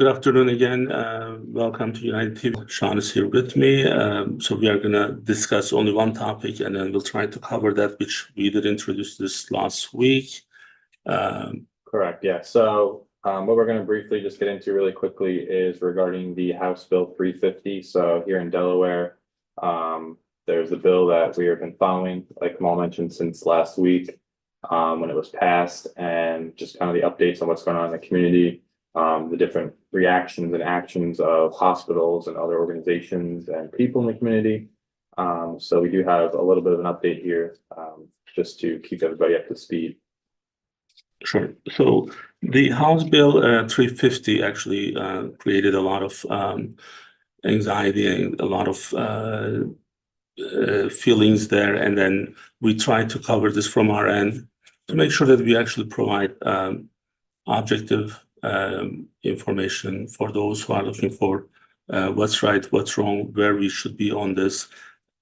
Good afternoon again. Welcome to UnitedTV. Sean is here with me. So we are going to discuss only one topic, and then we'll try to cover that, which we did introduce this last week. Correct, yeah. So what we're going to briefly just get into really quickly is regarding the House Bill 350. So here in Delaware, there's a bill that we have been following, like Kemal mentioned, since last week when it was passed, and just kind of the updates on what's going on in the community. The different reactions and actions of hospitals and other organizations and people in the community. So we do have a little bit of an update here, just to keep everybody up to speed. Sure. So the House Bill 350 actually created a lot of anxiety and a lot of feelings there. And then we tried to cover this from our end to make sure that we actually provide objective information for those who are looking for what's right, what's wrong, where we should be on this.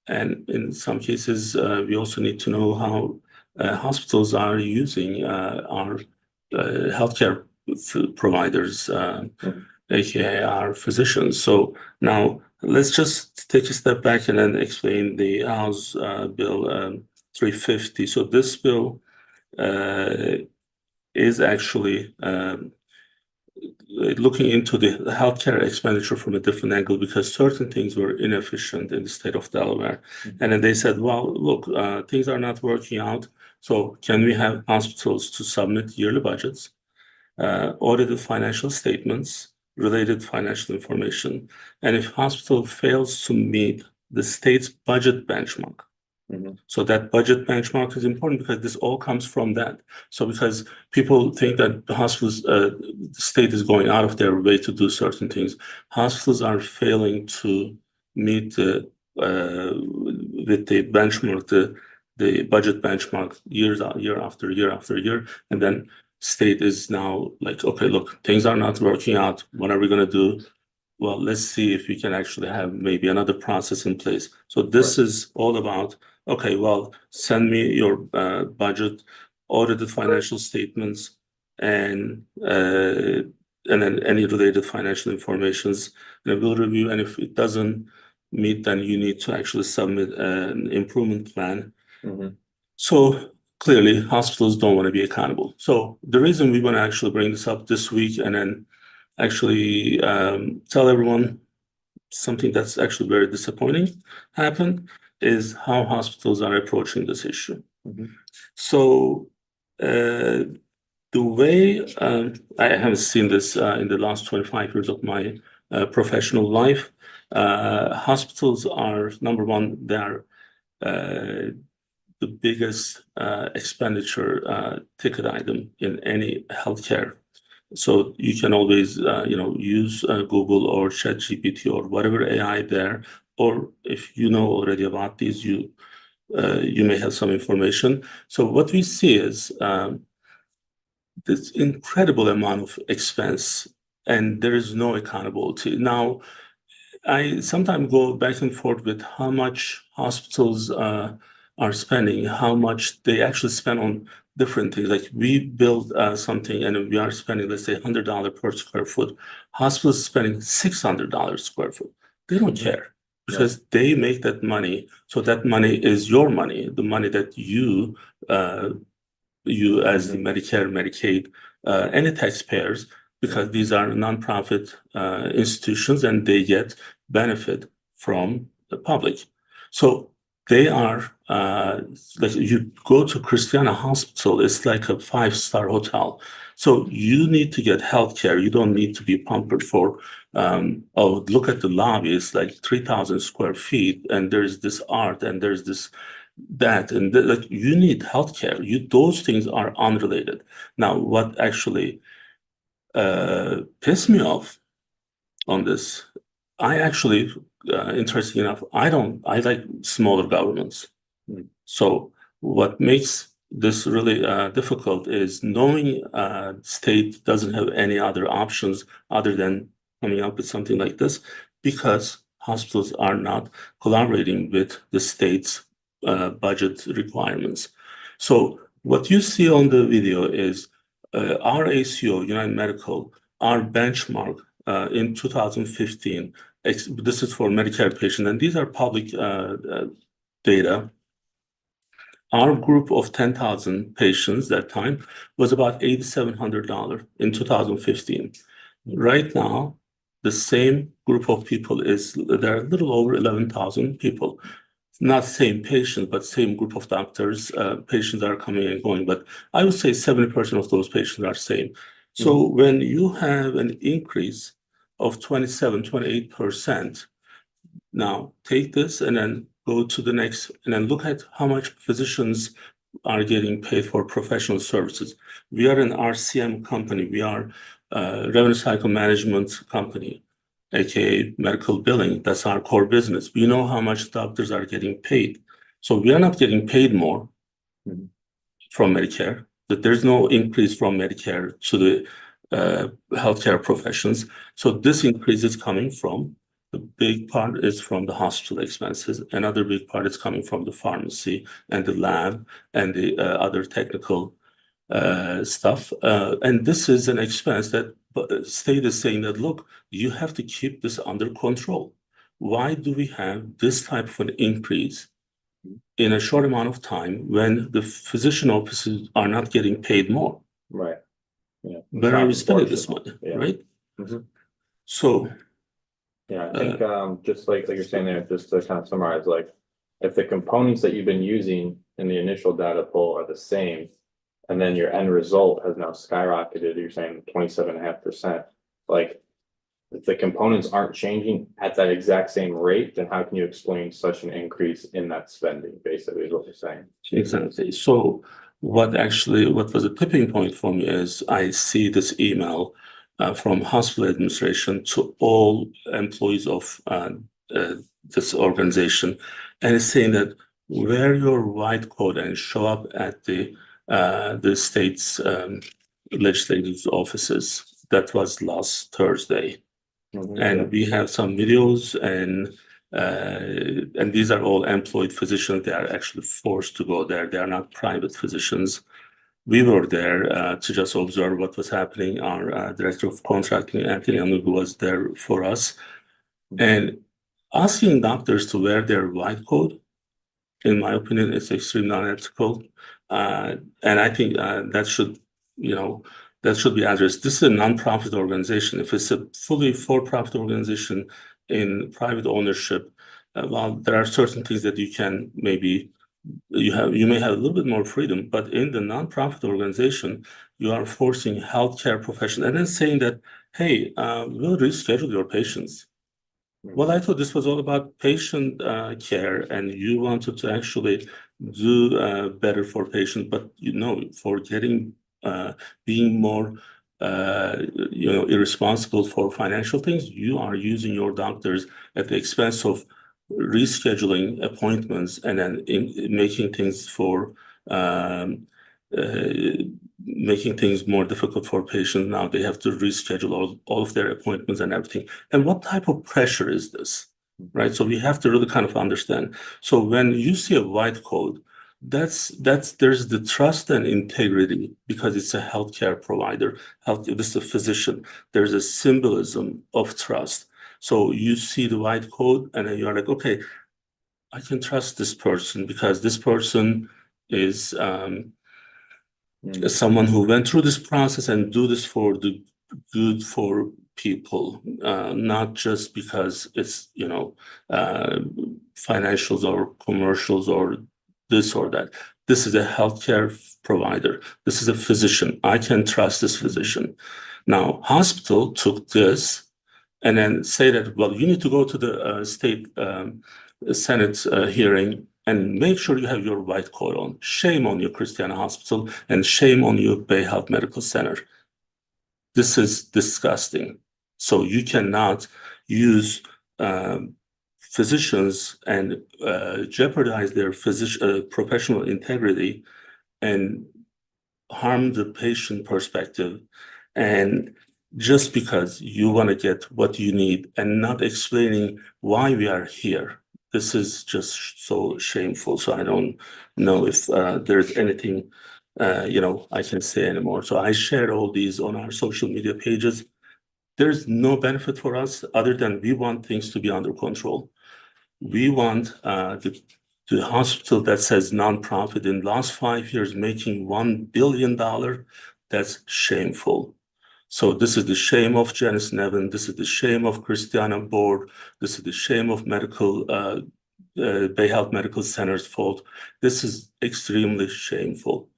And in some cases, we also need to know how hospitals are using our healthcare providers, aka our physicians. So now let's just take a step back and then explain the House Bill 350. So this bill is actually looking into the healthcare expenditure from a different angle, because certain things were inefficient in the state of Delaware. And then they said, well, look, things are not working out. So can we have hospitals to submit yearly budgets, audited financial statements, related financial information? And if hospital fails to meet the state's budget benchmark, so that budget benchmark is important because this all comes from that. So because people think that the hospitals, the state is going out of their way to do certain things, hospitals are failing to meet the with the benchmark, the budget benchmark year after year, and then state is now like, okay, look, things are not working out. What are we going to do? Well, let's see if we can actually have maybe another process in place. So this is all about, okay, well, send me your budget, audited financial statements, and then any related financial informations, and we'll review. And if it doesn't meet, then you need to actually submit an improvement plan. So clearly, hospitals don't want to be accountable. So the reason we want to actually bring this up this week and then actually tell everyone something that's actually very disappointing happened is how hospitals are approaching this issue. So the way I haven't seen this in the last 25 years of my professional life, hospitals are, number one, they're the biggest expenditure ticket item in any healthcare. So you can always, use Google or ChatGPT or whatever AI there, or if you know already about these, you may have some information. So what we see is this incredible amount of expense, and there is no accountability. Now, I sometimes go back and forth with how much hospitals are spending, how much they actually spend on different things. Like we build something and we are spending, let's say, $100 per square foot. Hospitals spending $600 square foot. They don't care because they make that money. So that money is your money, the money that you as the Medicare, Medicaid, any taxpayers, because these are nonprofit institutions and they get benefit from the public. So they are like you go to Christiana Hospital, it's like a 5-star hotel. So you need to get healthcare. You don't need to be pampered for, look at the lobby, it's like 3,000 square feet, and there's this art and there's this that, and like you need healthcare. Those things are unrelated. Now, what actually pissed me off on this, I actually, interesting enough, I like smaller governments. So what makes this really difficult is knowing state doesn't have any other options other than coming up with something like this, because hospitals are not collaborating with the state's budget requirements. So what you see on the video is our ACO, United Medical, our benchmark in 2015, this is for Medicare patients, and these are public data. Our group of 10,000 patients that time was about $8,700 in 2015. Right now, the same group of people there are a little over 11,000 people. Not same patients, but same group of doctors. Patients are coming and going, but I would say 70% of those patients are same. So when you have an increase of 27, 28%, now take this and then go to the next, and then look at how much physicians are getting paid for professional services. We are an RCM company. We are a revenue cycle management company, aka medical billing. That's our core business. We know how much doctors are getting paid. So we are not getting paid more from Medicare. That there's no increase from Medicare to the healthcare professions. So this increase is coming from, the big part is from the hospital expenses. Another big part is coming from the pharmacy and the lab and the other technical stuff. And this is an expense that state is saying that, look, you have to keep this under control. Why do we have this type of an increase in a short amount of time when the physician offices are not getting paid more? Right. Yeah. Where are we spending this money, right? So yeah, I think just like you're saying there, just to kind of summarize, like if the components that you've been using in the initial data pull are the same, and then your end result has now skyrocketed, you're saying 27.5%, like if the components aren't changing at that exact same rate, then how can you explain such an increase in that spending, basically, is what you're saying. Exactly. So what was a tipping point for me is I see this email from hospital administration to all employees of this organization, and it's saying that wear your white coat and show up at the state's legislative offices. That was last Thursday. And we have some videos, and these are all employed physicians. They are actually forced to go there. They are not private physicians. We were there to just observe what was happening. Our director of contracting, Anthony Anugu, was there for us. And asking doctors to wear their white coat, in my opinion, is extremely unethical. And I think that should be addressed. This is a nonprofit organization. If it's a fully for-profit organization in private ownership, well, there are certain things that you can you may have a little bit more freedom, but in the nonprofit organization, you are forcing healthcare professionals and then saying that, hey, we'll reschedule your patients. Well, I thought this was all about patient care, and you wanted to actually do better for patients, but for getting being more irresponsible for financial things, you are using your doctors at the expense of rescheduling appointments and then making things more difficult for patients. Now they have to reschedule all of their appointments and everything. And what type of pressure is this, right? So we have to really kind of understand. So when you see a white coat, there's the trust and integrity, because it's a healthcare provider. This is a physician. There's a symbolism of trust. So you see the white coat, and then you're like, okay, I can trust this person because this person is someone who went through this process and do this for the good for people, not just because it's financials or commercials or this or that. This is a healthcare provider. This is a physician. I can trust this physician. Now, hospital took this and then say that, well, you need to go to the state Senate hearing and make sure you have your white coat on. Shame on you, Christiana Hospital, and shame on you, Bay Health Medical Center. This is disgusting. So you cannot use physicians and jeopardize their professional integrity and harm the patient perspective, and just because you want to get what you need and not explaining why we are here. This is just so shameful. So I don't know if there's anything I can say anymore. So I shared all these on our social media pages. there's no benefit for us other than we want things to be under control. We want the hospital that says nonprofit in the last 5 years making $1 billion. That's shameful. So this is the shame of Janice Nevin. This is the shame of Christiana Board. This is the shame of Bay Health Medical Center's fault. This is extremely shameful.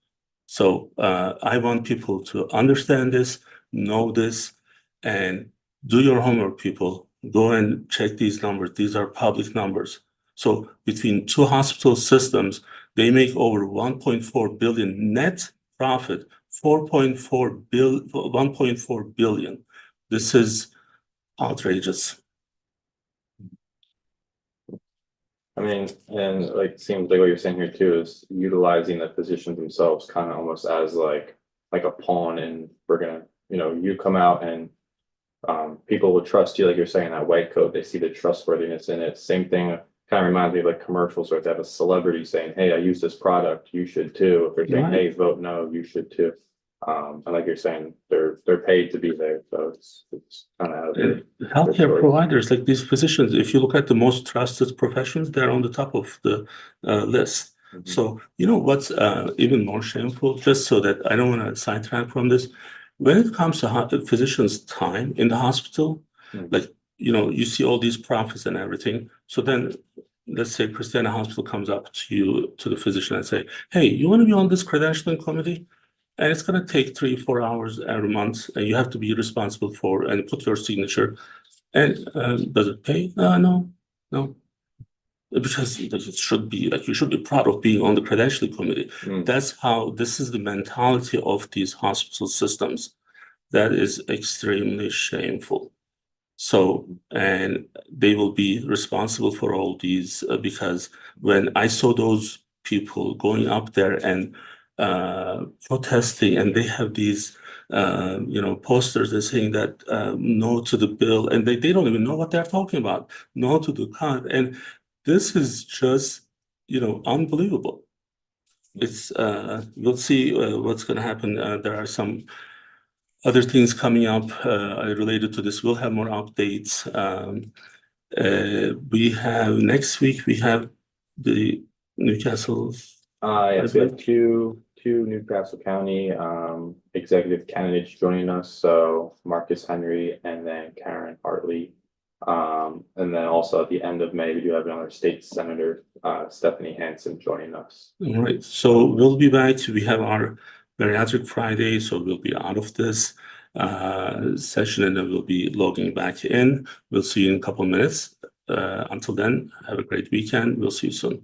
So I want people to understand this, know this, and do your homework, people. Go and check these numbers. These are public numbers. So between two hospital systems, they make over 1.4 billion net profit, 1.4 billion. This is outrageous. I mean, and like, seems like what you're saying here too is utilizing the physicians themselves kind of almost as like a pawn, and we're gonna, you come out and people will trust you, like you're saying, that white coat, they see the trustworthiness in it. Same thing kind of reminds me of like commercials where they have a celebrity saying, hey, I use this product, you should too. If they're saying, Right. hey, vote no, you should too. And like you're saying, they're paid to be there, so it's kind of Healthcare choice. providers, like these physicians, if you look at the most trusted professions, they're on the top of the list. Mhm. So, you know what's even more shameful, just so that I don't want to sidetrack from this, when it comes to physicians' time in the hospital, Mhm. like, you see all these profits and everything. So then, let's say Christiana Hospital comes up to you, to the physician, and say, hey, you want to be on this credentialing committee? And it's going to take 3-4 hours every month, and you have to be responsible for and put your signature. And does it pay? No. Because it should be like you should be proud of being on the credentialing committee. Mm. This is the mentality of these hospital systems. That is extremely shameful. So, and they will be responsible for all these because when I saw those people going up there and protesting, and they have these posters that saying that no to the bill, and they don't even know what they're talking about, no to the cut, and this is just unbelievable. It's we'll see what's going to happen. There are some other things coming up related to this. We'll have more updates. We have next week, we have the Newcastle. Yes, we have two Newcastle County executive candidates joining us. So Marcus Henry and then Karen Hartley. And then also at the end of May, we do have another state senator, Stephanie Hansen, joining us. All right, so we'll be back. We have our bariatric Friday, so we'll be out of this session and then we'll be logging back in. We'll see you in a couple of minutes. Until then, have a great weekend. We'll see you soon.